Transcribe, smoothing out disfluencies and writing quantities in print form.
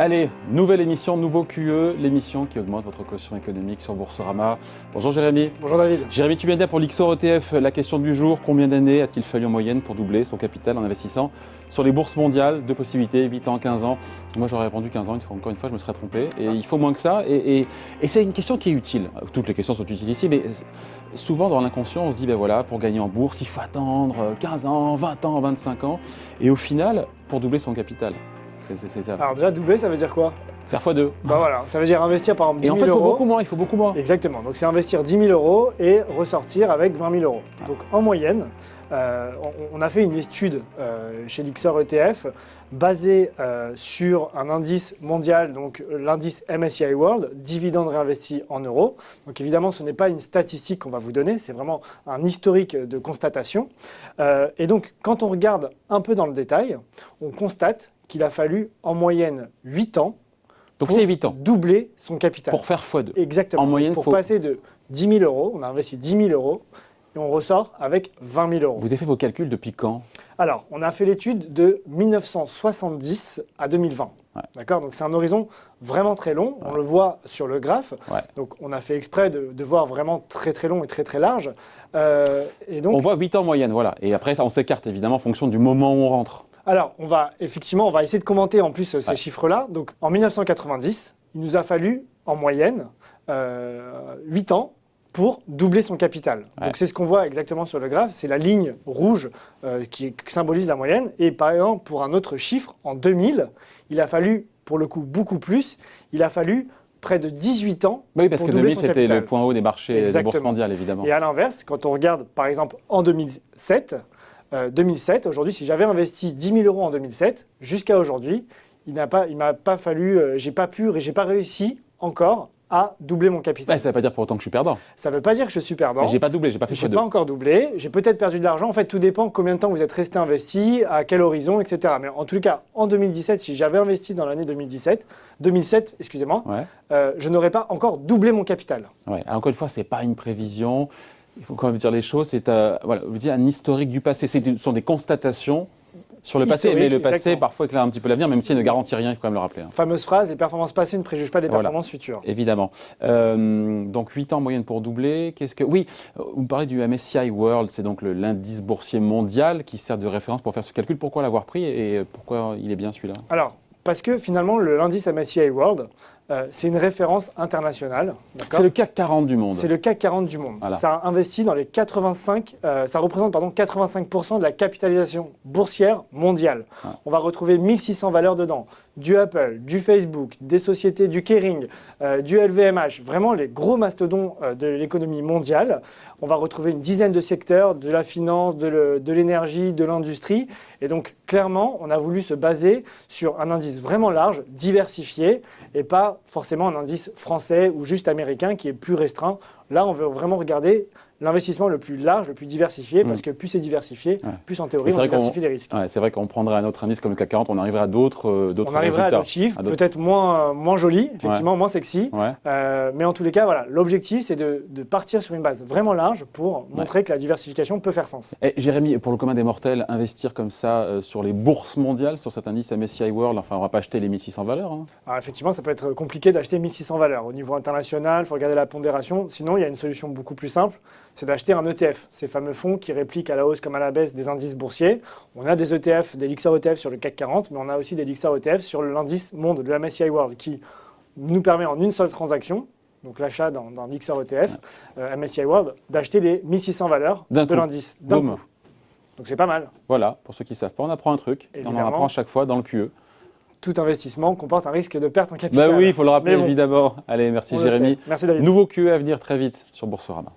Allez, nouvelle émission, nouveau QE, l'émission qui augmente votre caution économique sur Boursorama. Bonjour Jérémy. Bonjour David. Jérémy, tu viens dire pour l'Ixor ETF, la question du jour, combien d'années a-t-il fallu en moyenne pour doubler son capital en investissant sur les bourses mondiales? Deux possibilités, 8 ans, 15 ans. Moi j'aurais répondu 15 ans, encore une fois je me serais trompé. Et il faut moins que ça. Et c'est une question qui est utile. Toutes les questions sont utiles ici, mais souvent dans l'inconscient on se dit, ben voilà, pour gagner en bourse, il faut attendre 15 ans, 20 ans, 25 ans. Et au final, pour doubler son capital. C'est ça. Alors déjà, doubler, ça veut dire quoi? Faire x2. Bah voilà, ça veut dire investir par exemple 10 000 euros. Et en fait, euros. il faut beaucoup moins. Exactement, donc c'est investir 10 000 euros et ressortir avec 20 000 euros. Donc en moyenne, on a fait une étude chez l'Ixor ETF basée sur un indice mondial, donc l'indice MSCI World, dividendes réinvestis en euros. Donc évidemment, ce n'est pas une statistique qu'on va vous donner, c'est vraiment un historique de constatation. Et donc quand on regarde un peu dans le détail, on constate qu'il a fallu en moyenne 8 ans donc c'est 8 ans. Doubler son capital. Pour faire x2. Exactement. En moyenne, pour passer de 10 000 euros, on a investi 10 000 euros et on ressort avec 20 000 euros. Vous avez fait vos calculs depuis quand? Alors, on a fait l'étude de 1970 à 2020. Ouais. D'accord. Donc c'est un horizon vraiment très long, on le voit sur le graphe. Ouais. Donc on a fait exprès de voir vraiment très très long et très très large. Et donc, on voit 8 ans en moyenne, voilà. Et après, ça, on s'écarte évidemment en fonction du moment où on rentre. Alors, on va essayer de commenter en plus ces chiffres-là. Donc, en 1990, il nous a fallu, en moyenne, 8 ans pour doubler son capital. Ouais. Donc, c'est ce qu'on voit exactement sur le graphe. C'est la ligne rouge qui symbolise la moyenne. Et par exemple, pour un autre chiffre, en 2000, il a fallu, pour le coup, beaucoup plus. Il a fallu près de 18 ans oui, parce pour que doubler 2000, son capital. c'était le point haut des marchés, des bourses mondiales, évidemment. Et à l'inverse, quand on regarde, par exemple, en 2007, aujourd'hui, si j'avais investi 10 000 euros en 2007, jusqu'à aujourd'hui, il m'a pas fallu, j'ai pas réussi encore à doubler mon capital. Ouais, ça ne veut pas dire pour autant que je suis perdant. Ça ne veut pas dire que je suis perdant. Mais j'ai pas doublé, j'ai pas fait x2. J'ai pas encore doublé, j'ai peut-être perdu de l'argent. En fait, tout dépend combien de temps vous êtes resté investi, à quel horizon, etc. Mais en tout cas, en 2017, si j'avais investi dans l'année 2007, excusez-moi, je n'aurais pas encore doublé mon capital. Ouais. Alors, encore une fois, c'est pas une prévision. Il faut quand même dire les choses, c'est voilà, vous dites un historique du passé, ce sont des constatations sur le passé, mais le passé exactement. Parfois éclaire un petit peu l'avenir, même s'il ne garantit rien, il faut quand même le rappeler. Fameuse phrase, les performances passées ne préjugent pas des performances futures. Évidemment. Donc 8 ans en moyenne pour doubler. Oui, vous me parlez du MSCI World, c'est donc l'indice boursier mondial qui sert de référence pour faire ce calcul. Pourquoi l'avoir pris et pourquoi il est bien celui-là? Alors, parce que finalement, l'indice MSCI World, c'est une référence internationale. C'est le CAC 40 du monde. C'est le CAC 40 du monde. Voilà. Ça investit dans les 85, ça représente 85% de la capitalisation boursière mondiale. Ah. On va retrouver 1600 valeurs dedans. Du Apple, du Facebook, des sociétés du Kering, du LVMH, vraiment les gros mastodons de l'économie mondiale. On va retrouver une dizaine de secteurs, de la finance, de l'énergie, de l'industrie. Et donc, clairement, on a voulu se baser sur un indice vraiment large, diversifié, et pas forcément un indice français ou juste américain qui est plus restreint. Là, on veut vraiment regarder l'investissement le plus large, le plus diversifié, parce que plus c'est diversifié, plus en théorie, on diversifie les risques. C'est vrai qu'on prendrait un autre indice comme le CAC 40, on arriverait à d'autres résultats. On arriverait à d'autres chiffres, peut-être moins jolis, effectivement, moins sexy. Mais en tous les cas, voilà, l'objectif, c'est de partir sur une base vraiment large pour montrer que la diversification peut faire sens. Et Jérémy, pour le commun des mortels, investir comme ça sur les bourses mondiales, sur cet indice MSCI World, enfin, on ne va pas acheter les 1600 valeurs. Hein. Alors, effectivement, ça peut être compliqué d'acheter 1600 valeurs. Au niveau international, il faut regarder la pondération. Sinon, il y a une solution beaucoup plus simple, c'est d'acheter un ETF, ces fameux fonds qui répliquent à la hausse comme à la baisse des indices boursiers. On a des ETF, des l'Ixor ETF sur le CAC 40, mais on a aussi des l'Ixor ETF sur l'indice monde de la MSCI World qui nous permet en une seule transaction, donc l'achat d'un l'Ixor ETF, MSCI World, d'acheter les 1600 valeurs de l'indice d'un coup. Donc c'est pas mal. Voilà, pour ceux qui ne savent pas, on apprend un truc, et on en apprend à chaque fois dans le QE. Tout investissement comporte un risque de perte en capital. Bah oui, il faut le rappeler évidemment. Allez, merci Jérémy. Merci David. Nouveau QE à venir très vite sur Boursorama.